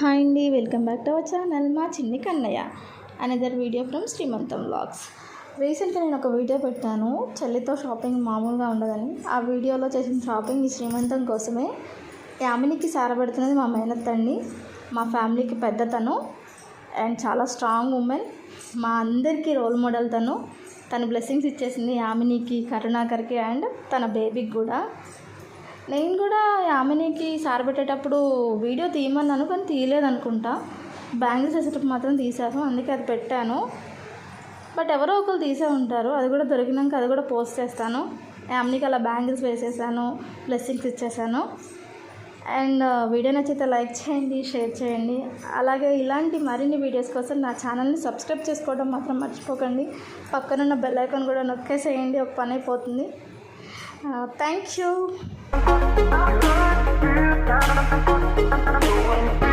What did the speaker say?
Hi అండి, welcome back to our channel. మా చిన్ని కన్నయ్య అనదర్ వీడియో ఫ్రమ్ శ్రీమంతం వ్లాగ్స్. రీసెంట్గా నేను ఒక వీడియో పెట్టాను, చెల్లితో షాపింగ్ మామూలుగా ఉండదని. ఆ వీడియోలో చేసిన షాపింగ్ ఈ శ్రీమంతం కోసమే. యామినికి సారబడుతున్నది మా మేనత్తండి, మా ఫ్యామిలీకి పెద్దతను అండ్ చాలా స్ట్రాంగ్ ఉమెన్, మా అందరికీ రోల్ మోడల్ తను బ్లెస్సింగ్స్ ఇచ్చేసింది యామినికి, కరుణాకర్కి అండ్ తన బేబీకి కూడా. నేను కూడా యామినికి సారబెట్టేటప్పుడు వీడియో తీయమన్నాను కానీ తీయలేదు అనుకుంటా. బ్యాంగిల్స్ వేసేటప్పుడు మాత్రం తీశాను, అందుకే అది పెట్టాను. బట్ ఎవరో ఒకరు తీసే ఉంటారు, అది కూడా దొరికినాక అది కూడా పోస్ట్ చేస్తాను. యామినికి అలా బ్యాంగిల్స్ వేసేసాను, బ్లెస్సింగ్స్ ఇచ్చేసాను. అండ్ వీడియో నచ్చితే లైక్ చేయండి, షేర్ చేయండి. అలాగే ఇలాంటి మరిన్ని వీడియోస్ కోసం నా ఛానల్ని సబ్స్క్రైబ్ చేసుకోవడం మాత్రం మర్చిపోకండి. పక్కనున్న బెల్ ఐకాన్ కూడా నొక్కేసేయండి, ఒక పని అయిపోతుంది. Thank you.